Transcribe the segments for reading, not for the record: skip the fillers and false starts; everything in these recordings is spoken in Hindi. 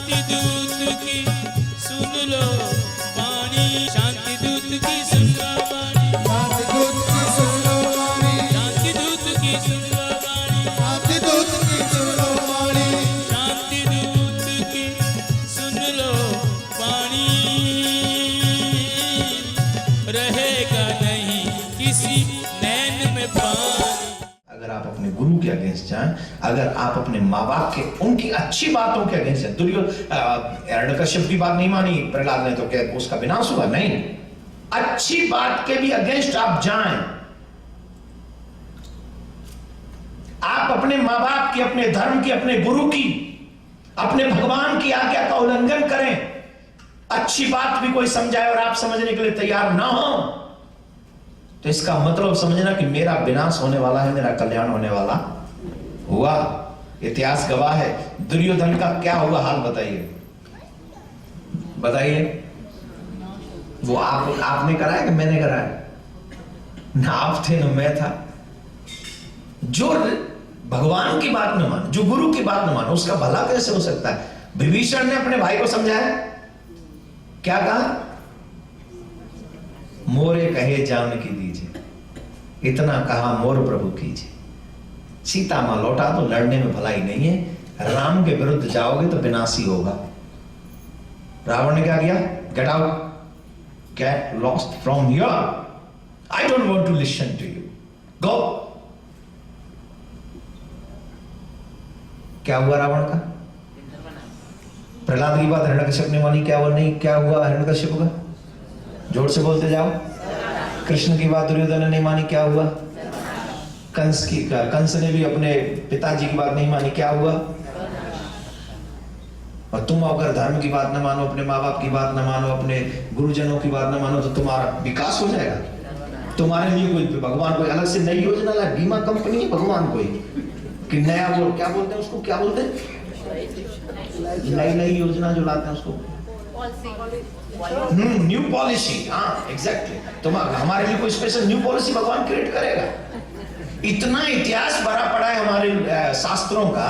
शांति दूत की सुन लो वाणी, शांति दूत की सुन लो वाणी, शांति दूत की सुन लो वाणी, शांति दूत की सुन लो वाणी, शांति दूत की सुन लो वाणी, शांति दूत की सुन लो वाणी। रहेगा नहीं किसी नैन में पानी। अगर आप अपने गुरु के अगेंस्ट जाएं, अगर आप अपने माँ बाप के उनकी अच्छी बातों के अगेंस्ट जाएं, हिरण्यकश्यप की बात नहीं मानी प्रहलाद ने तो क्या उसका विनाश हुआ? नहीं, अच्छी बात के भी अगेंस्ट आप जाएं, आप अपने माँ बाप की, अपने धर्म की, अपने गुरु की, अपने भगवान की आज्ञा का उल्लंघन करें, अच्छी बात भी कोई समझाए और आप समझने के लिए तैयार ना हो, तो इसका मतलब समझना कि मेरा विनाश होने वाला है, मेरा कल्याण होने वाला हुआ। इतिहास गवाह है। दुर्योधन का क्या हुआ हाल बताइए, बताइए। वो आपने कराया कि मैंने कराया? ना आप थे ना मैं था। जो भगवान की बात न माने, जो गुरु की बात न माने, उसका भला कैसे हो सकता है? विभीषण ने अपने भाई को समझाया, क्या कहा? मोरे कहे जानकी दीजिए, इतना कहा मोर प्रभु कीजिए। सीता मां लौटा तो लड़ने में भलाई नहीं है, राम के विरुद्ध जाओगे तो विनाश ही होगा। रावण ने क्या किया? Get out, get lost from here, I don't want to listen to you, go. क्या हुआ रावण का? प्रहलाद की बात हिरण्यकश्यप ने मानी, क्या हुआ? नहीं, क्या हुआ हिरण्यकश्यप का? जोर से बोलते जाओ। कृष्ण की बात दुर्योधन ने नहीं मानी, क्या हुआ? कंस ने भी अपने पिताजी की बात नहीं मानी, क्या हुआ? और तुम अगर धर्म की बात न मानो, अपने माँ बाप की बात न मानो, अपने गुरुजनों की बात न मानो, तो तुम्हारा विकास हो जाएगा? तुम्हारे लिए कोई भगवान कोई अलग से नई योजना लाए, बीमा कंपनी है भगवान कोई कि नया, वो क्या बोलते हैं उसको, क्या बोलते हैं, नई योजना जो लाते हैं उसको न्यू पॉलिसी। हाँ एग्जैक्टली। तो हमारे लिए कोई स्पेशल न्यू पॉलिसी भगवान क्रिएट करेगा? इतना इतिहास भरा पड़ा है हमारे शास्त्रों का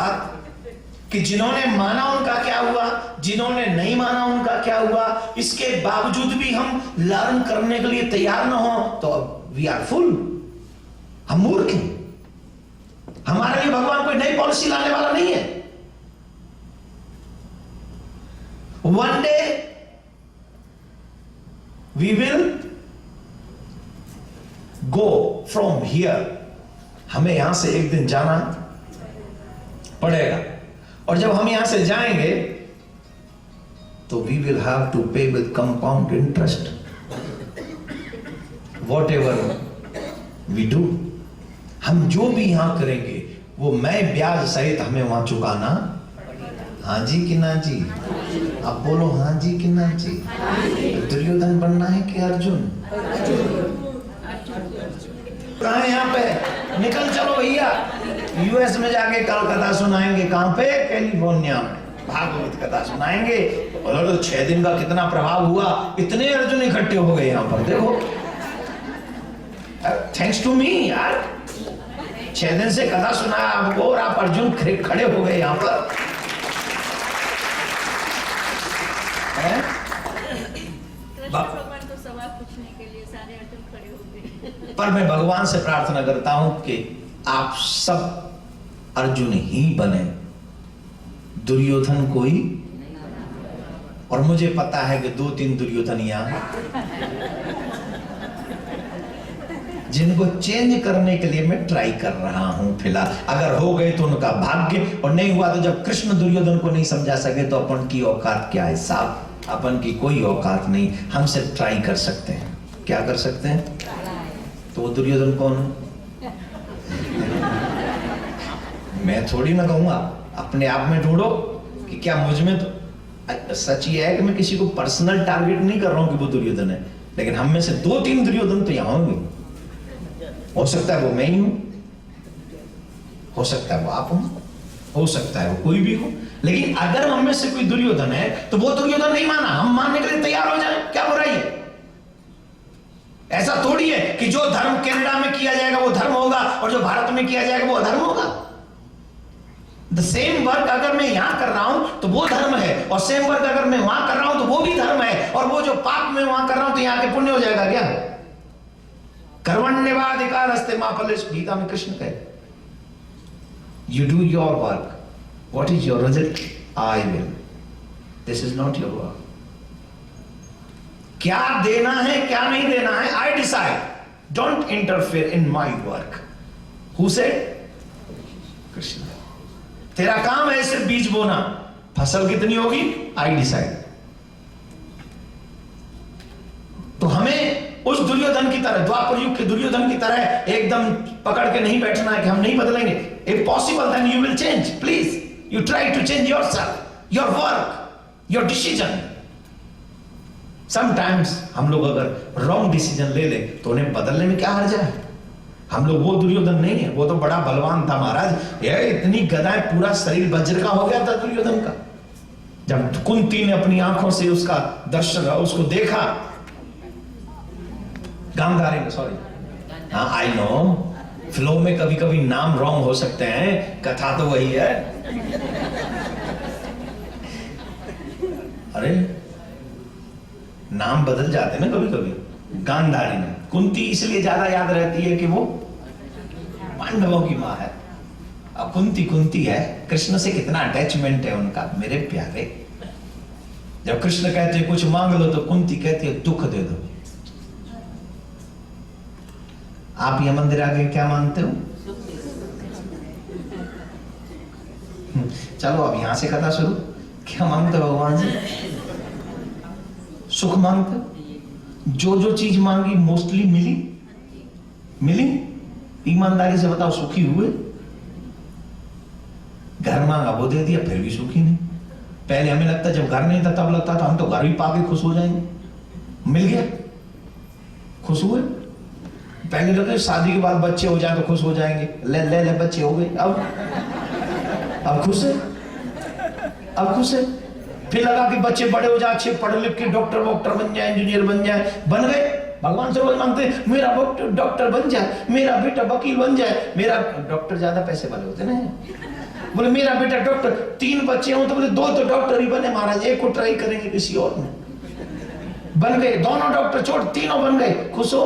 कि जिन्होंने माना उनका क्या हुआ, जिन्होंने नहीं माना उनका क्या हुआ। इसके बावजूद भी हम लर्न करने के लिए तैयार ना हो तो वी आर फुल, हम मूर्ख हैं। हमारे लिए भगवान कोई नई पॉलिसी लाने वाला नहीं है। One day we will go from here, हमें यहां से एक दिन जाना पड़ेगा, और जब हम यहां से जाएंगे तो we will have to pay with compound interest whatever we do। हम जो भी यहां करेंगे वो मैं ब्याज सहित हमें वहां चुकाना। हाँ जी कि ना जी? अब बोलो हाँ जी कि ना जी? दुर्योधन बनना है कि अर्जुन? कहाँ है यहाँ पे? निकल चलो भैया, यूएस में जाके कल कथा सुनाएंगे। कहाँ पे? कैलिफोर्निया में भागवत कथा सुनाएंगे। और तो 6 दिन का कितना प्रभाव हुआ, इतने अर्जुन इकट्ठे हो गए यहाँ पर। देखो थैंक्स टू मी यार, 6 दिन से कथा सुनाया आपको और आप अर्जुन खड़े हो गए यहाँ पर। भगवान को सवाल पूछने के लिए सारे अर्जुन खड़े हो गए। पर मैं भगवान से प्रार्थना करता हूं कि आप सब अर्जुन ही बने, दुर्योधन कोई। और मुझे पता है कि 2-3 दुर्योधन यहां जिनको चेंज करने के लिए मैं ट्राई कर रहा हूं फिलहाल। अगर हो गए तो उनका भाग्य, और नहीं हुआ तो जब कृष्ण दुर्योधन को नहीं समझा सके तो अपन की औकात क्या है साहब? अपन की कोई औकात नहीं। हम सिर्फ ट्राई कर सकते हैं। क्या कर सकते हैं? तो वो दुर्योधन कौन है? मैं थोड़ी ना कहूंगा, अपने आप में ढूंढो कि क्या मुझ में। तो सच ये है कि मैं किसी को पर्सनल टारगेट नहीं कर रहा हूं कि वो दुर्योधन है, लेकिन हम में से 2-3 दुर्योधन तो यहां होंगे। हो सकता है वो मैं ही हूं, हो सकता है वो आप हो, हो सकता है वो कोई भी हो। लेकिन अगर हम में से कोई दुर्योधन है तो वो दुर्योधन नहीं माना, हम मानने के लिए तैयार हो जाए, क्या बुराई है? ऐसा थोड़ी है कि जो धर्म कनाडा में किया जाएगा वो धर्म होगा और जो भारत में किया जाएगा वो अधर्म होगा। द सेम वर्क अगर मैं यहां कर रहा हूं तो वो धर्म है, और सेम वर्क अगर मैं वहां कर रहा हूं तो वो भी धर्म है, और वो जो पाप मैं वहां कर रहा हूं तो यहां के पुण्य हो जाएगा क्या? कर्मण्येवाधिकारस्ते मा फलेषु, गीता में कृष्ण कहे, you do your work, what is your result? I will, this is not your work. क्या देना है क्या नहीं देना है, I decide, don't interfere in my work. Who said? Krishna. तेरा काम है सिर्फ बीज बोना, फसल कितनी होगी आई डिसाइड। तो हमें उस दुर्योधन की तरह, द्वापर युग के दुर्योधन की तरह एकदम पकड़ के नहीं बैठना है कि हम नहीं बदलेंगे। If possible then you will change, please you try to change yourself, your work, your decision. Sometimes हम लोग अगर रॉन्ग डिसीजन ले ले तो उन्हें बदलने में क्या हर्ज है? हम लोग वो दुर्योधन नहीं है, वो तो बड़ा बलवान था महाराज, ये इतनी गदाएं, पूरा शरीर वज्र का हो गया था दुर्योधन का। जब कुंती ने अपनी आंखों से उसका दर्शन, उसको देखा, गांधारी, सॉरी, हाँ आई नो, फ्लो में कभी कभी नाम रॉन्ग हो सकते हैं, कथा तो वही है। अरे नाम बदल जाते ना कभी कभी। गांधारी ने, कुंती इसलिए ज्यादा याद रहती है कि वो पांडवों की मां है। अब कुंती कुंती है, कृष्ण से कितना अटैचमेंट है उनका, मेरे प्यारे। जब कृष्ण कहते हैं कुछ मांग लो तो कुंती कहती है दुख दे दो। आप ये मंदिर आगे क्या मांगते हो? चलो अब यहां से कथा शुरू। क्या मांगते हो भगवान से? सुख मांगते हो? जो जो चीज मांगी मोस्टली मिली? मिली? ईमानदारी से बताओ, सुखी हुए? घर मांगा वो दे दिया, फिर भी सुखी नहीं। पहले हमें लगता जब घर नहीं था तब लगता था हम तो घर भी पाके खुश हो जाएंगे। मिल गया, खुश हुए। पहले लगता शादी के बाद बच्चे हो जाए तो खुश हो जाएंगे, ले ले ले बच्चे हो गए, अब खुश है, अब खुश है। फिर लगा कि बच्चे बड़े हो जाए, अच्छे पढ़ लिख के डॉक्टर वॉक्टर बन जाए, इंजीनियर बन जाए, बन गए। भगवान से रोज मांगते मेरा डॉक्टर बन जाए, मेरा बेटा वकील बन जाए, मेरा डॉक्टर ज्यादा पैसे वाले होते ना, बोले मेरा बेटा डॉक्टर। 3 बच्चे हो तो बोले 2 तो डॉक्टर ही बने महाराज, एक को ट्राई करेंगे किसी और में। बन गए दोनों डॉक्टर, छोड़ तीनों बन गए, खुश हो।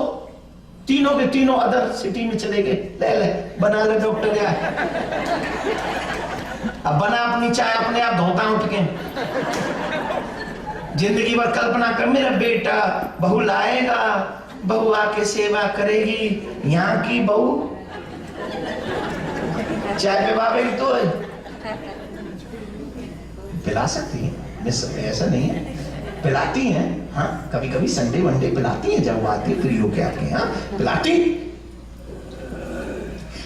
तीनों के तीनों अदर सिटी में चले गए, ले ले बना ले डॉक्टर यार। अब बना अपनी चाय अपने आप धोता उठ के। जिंदगी भर कल्पना कर मेरा बेटा बहू लाएगा, बहू आके सेवा करेगी, यहाँ की बहू चाय पे बाबेगी तो पिला सकती है, ऐसा नहीं है, पिलाती हैं। हाँ कभी कभी संडे वनडे पिलाती हैं, जब वो आती है फ्री होके आपके यहाँ पिलाती।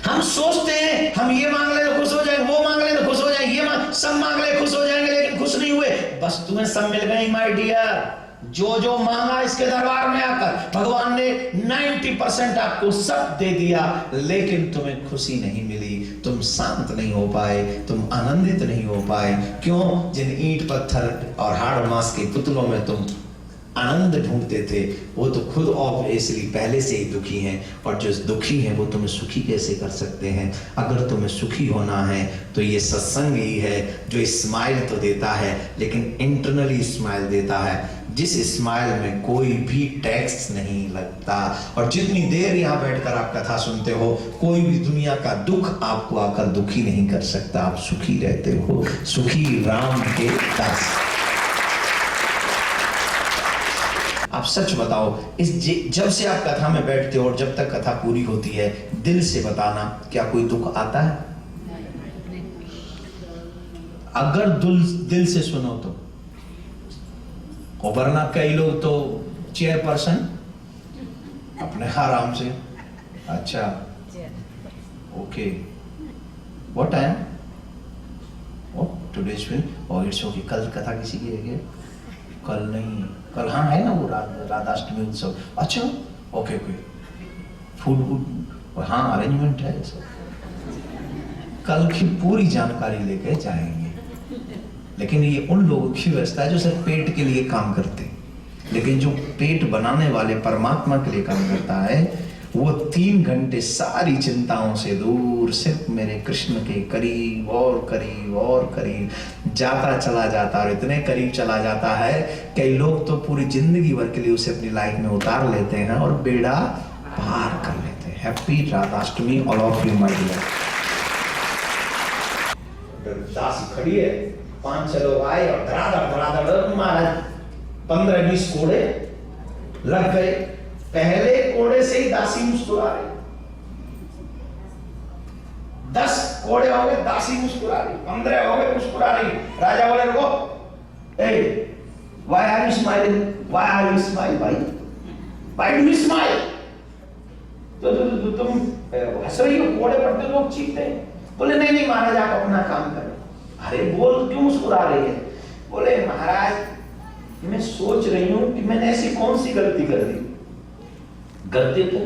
हम सोचते हैं हम ये मांग ले तो खुश हो जाएंगे, वो मांग ले तो खुश हो जाएंगे, ये सब मांग ले खुश हो जाएंगे, लेकिन खुश नहीं हुए। बस तुम्हें सब मिल गई माय डियर। जो जो मांगा इसके दरबार में आकर भगवान ने 90% आपको सब दे दिया, लेकिन तुम्हें खुशी नहीं मिली, तुम शांत नहीं हो पाए, तुम आनंदित नहीं हो पाए। क्यों? जिन ईंट पत्थर और हाड़ मांस के पुतलों में तुम आनंद ढूंढते थे, वो तो खुद ऑब्वियसली पहले से ही दुखी हैं, और जो दुखी हैं वो तुम्हें सुखी कैसे कर सकते हैं? अगर तुम्हें सुखी होना है तो ये सत्संग ही है जो स्माइल तो देता है, लेकिन इंटरनली स्माइल देता है, जिस स्माइल में कोई भी टैक्स नहीं लगता। और जितनी देर यहाँ बैठकर आप कथा सुनते हो, कोई भी दुनिया का दुख आपको आकर दुखी नहीं कर सकता, आप सुखी रहते हो, सुखी राम के दास। आप सच बताओ, जब से आप कथा में बैठते हो और जब तक कथा पूरी होती है, दिल से बताना, क्या कोई दुख आता है? अगर दिल से सुनो तो, वरना कई लोग तो चेयरपर्सन अपने आराम से, अच्छा okay what time, today's film और इट्स ओके। कल कथा किसी की है क्या? कल नहीं, कल हाँ है ना वो राधाष्टमी उत्सव, अच्छा ओके ओके, फूड हाँ अरेंजमेंट है सब। कल की पूरी जानकारी लेके जाएंगे, लेकिन ये उन लोगों की व्यवस्था है जो सिर्फ पेट के लिए काम करते हैं, लेकिन जो पेट बनाने वाले परमात्मा के लिए काम करता है, वो 3 घंटे सारी चिंताओं से दूर सिर्फ मेरे कृष्ण के करीब और करीब और करीब जाता चला जाता, और इतने करीब चला जाता है कई लोग तो पूरी जिंदगी भर के लिए उसे अपनी लाइफ में उतार लेते हैं और बेड़ा पार कर लेते हैं। Happy Radhashtami all of you my dear. दासी खड़ी है, 5-6 लोग आए और धड़ाधड़ महाराज 15-20 कोड़े लग गए। पहले कोड़े से ही दासी मुस्कुरा रही, 10 कोड़े हो गए दासी मुस्कुरा रही, 15 हो गए मुस्कुरा रही। राजा बोले रुको, why are you smiling? Why are you smiling, भाई? Why do you smile? तो तुम हंस रही हो, कोड़े पड़ते लोग चीखते हैं। बोले नहीं महाराज आप अपना काम करें। अरे बोल क्यों मुस्कुरा रही है? बोले महाराज मैं सोच रही हूं कि मैंने ऐसी कौन सी गलती कर दी। गलती तो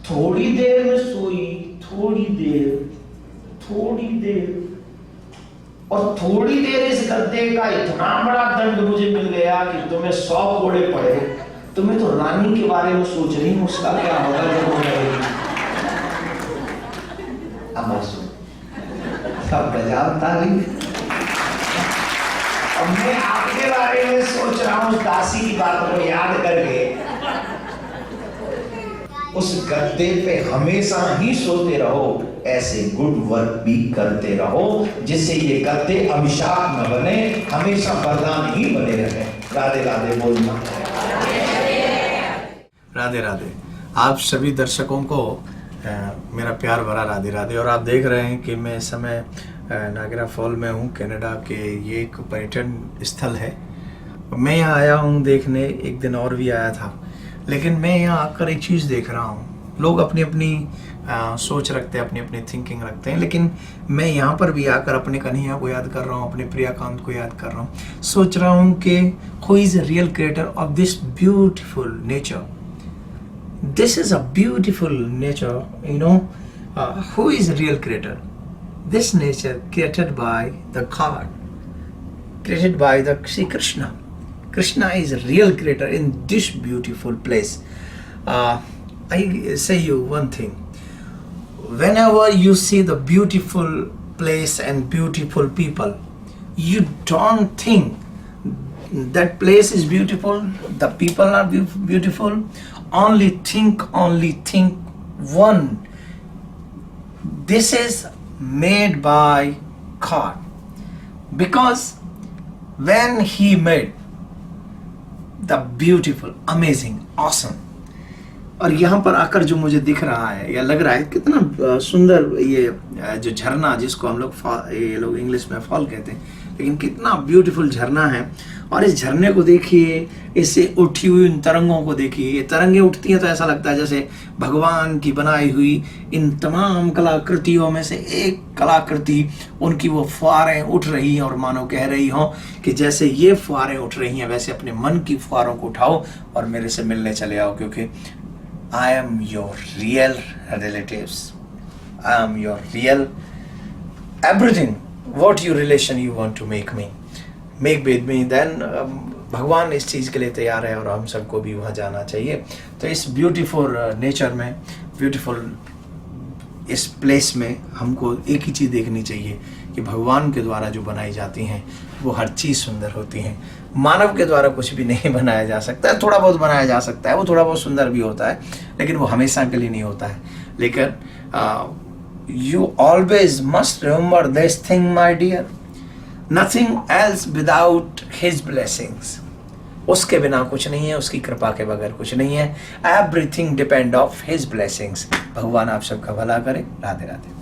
थोड़ी देर में सोई, थोड़ी देर और थोड़ी देर इस गद्दे का इतना बड़ा दंड मुझे मिल गया कि तुम्हें 100 कोड़े पड़े। तुम्हें तो रानी के बारे में सोच रही हूं, उसका क्या होगा जब वो मरेगी। अब सुन, सब बजाओ ताली। अब मैं आपके बारे में सोच रहा हूं, दासी की बात को याद करके उस गद्दे पे हमेशा ही सोते रहो, ऐसे गुड वर्क भी करते रहो जिससे ये गद्दे अभिशाप न बने, हमेशा वरदान ही बने रहे। राधे राधे बोलना। राधे राधे। आप सभी दर्शकों को मेरा प्यार भरा राधे राधे। और आप देख रहे हैं कि मैं इस समय नागरा फॉल में हूँ, कनाडा के। ये एक पर्यटन स्थल है। मैं यहाँ आया हूँ देखने, एक दिन और भी आया था, लेकिन मैं यहाँ आकर एक चीज़ देख रहा हूँ। लोग अपनी अपनी सोच रखते हैं, अपनी अपनी थिंकिंग रखते हैं, लेकिन मैं यहाँ पर भी आकर अपने कन्हैया को याद कर रहा हूँ, अपने प्रियाकांत को याद कर रहा हूँ। सोच रहा हूँ कि who is a real creator of this beautiful nature. This is a beautiful nature, you know. Who is a real creator? This nature created by the God, created by the Sri Krishna. Krishna is a real creator in this beautiful place. I say you one thing. Whenever you see the beautiful place and beautiful people, you don't think that place is beautiful, the people are beautiful. Only think one. This is made by God. Because when He made the beautiful, amazing, awesome, और यहाँ पर आकर जो मुझे दिख रहा है या लग रहा है कितना सुंदर, ये जो झरना जिसको हम लोग ये लोग इंग्लिश में फॉल कहते हैं, लेकिन कितना ब्यूटीफुल झरना है। और इस झरने को देखिए, इससे उठी हुई इन तरंगों को देखिए। ये तरंगे उठती हैं तो ऐसा लगता है जैसे भगवान की बनाई हुई इन तमाम कलाकृतियों में से एक कलाकृति, उनकी वो फुहारें उठ रही हैं और मानो कह रही हों कि जैसे ये फुहारें उठ रही हैं वैसे अपने मन की फुहारों को उठाओ और मेरे से मिलने चले आओ, क्योंकि I am your real relatives. I am your real everything. What you relation you want to make with me, then भगवान इस चीज़ के लिए तैयार है और हम सबको भी वहाँ जाना चाहिए। तो इस ब्यूटीफुल नेचर में, ब्यूटीफुल इस प्लेस में हमको एक ही चीज़ देखनी चाहिए कि भगवान के द्वारा जो बनाई जाती हैं वो हर चीज़ सुंदर होती हैं। मानव के द्वारा कुछ भी नहीं बनाया जा सकता है, थोड़ा बहुत बनाया जा सकता है, वो थोड़ा बहुत सुंदर भी होता है, लेकिन वो हमेशा के लिए नहीं होता है। लेकिन you always must remember this thing my dear, nothing else without his blessings. उसके बिना कुछ नहीं है, उसकी कृपा के बगैर कुछ नहीं है। Everything depend of his blessings. भगवान आप सबका भला करे। राधे राधे।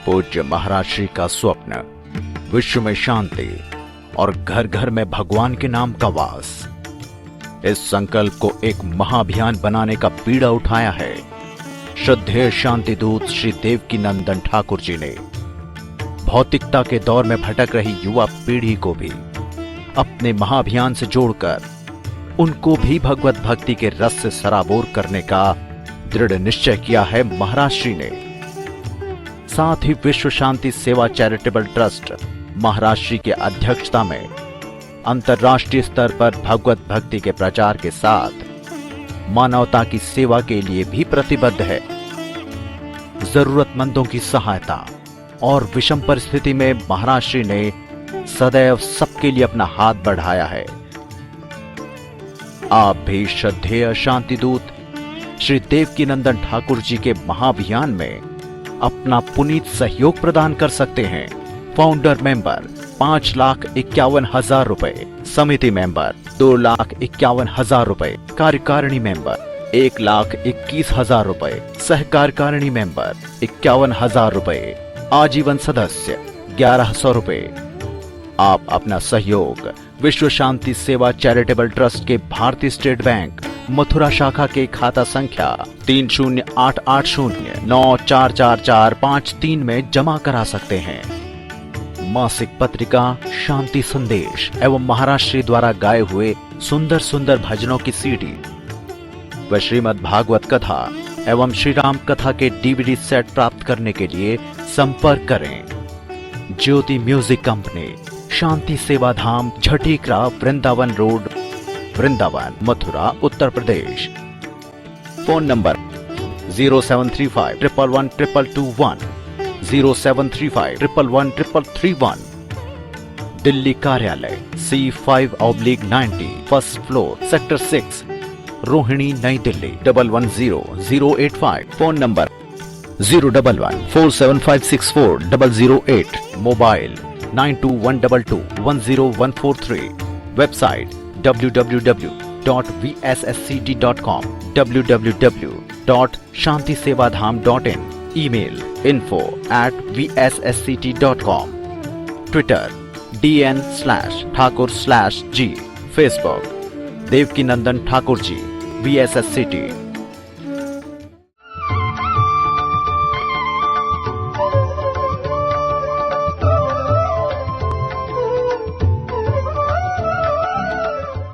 पूज्य महाराज श्री का स्वप्न विश्व में शांति और घर घर में भगवान के नाम का वास, इस संकल्प को एक महाअभियान बनाने का बीड़ा उठाया है श्रद्धेय शांति दूत श्री देवकी नंदन ठाकुर जी ने। भौतिकता के दौर में भटक रही युवा पीढ़ी को भी अपने महाअभियान से जोड़कर उनको भी भगवत भक्ति के रस से सराबोर करने का दृढ़ निश्चय किया है महाराज श्री ने। साथ ही विश्व शांति सेवा चैरिटेबल ट्रस्ट महाराज श्री के अध्यक्षता में अंतर्राष्ट्रीय स्तर पर भगवत भक्ति के प्रचार के साथ मानवता की सेवा के लिए भी प्रतिबद्ध है। जरूरतमंदों की सहायता और विषम परिस्थिति में महाराज श्री ने सदैव सबके लिए अपना हाथ बढ़ाया है। आप भी श्रद्धेय शांति दूत श्री देवकी नंदन ठाकुर जी के महाअभियान में अपना पुनीत सहयोग प्रदान कर सकते हैं। फाउंडर मेंबर 5,51,000 रुपए, समिति मेंबर 2,51,000 रुपए, कार्यकारिणी मेंबर 1,21,000 रुपए, सहकार्यकारिणी मेंबर 51,000 रुपए, आजीवन सदस्य 1,100 रुपए। आप अपना सहयोग विश्व शांति सेवा चैरिटेबल ट्रस्ट के भारतीय स्टेट बैंक मथुरा शाखा के खाता संख्या 3088094445 में जमा करा सकते हैं। मासिक पत्रिका शांति संदेश एवं महाराज श्री द्वारा गाए हुए सुंदर सुंदर भजनों की सीडी व श्रीमद् भागवत कथा एवं श्री राम कथा के डीवीडी सेट प्राप्त करने के लिए संपर्क करें। ज्योति music company, Shanti Seva Dham, Jhatikara, Vrindavan road, Vrindavan, Mathura, Uttar Pradesh. Phone number 0735111221, 0735111331। Delhi कार्यालय C5/90, first floor, sector 6, Rohini, Nai Delhi 110085। Phone number 01147564008। Mobile 9212210143। Website www.vssct.com, www.shantisevadham.in। Email info@vssct.com। Twitter dn/thakur/g। Facebook Devki Nandan Thakur ji VSSCT।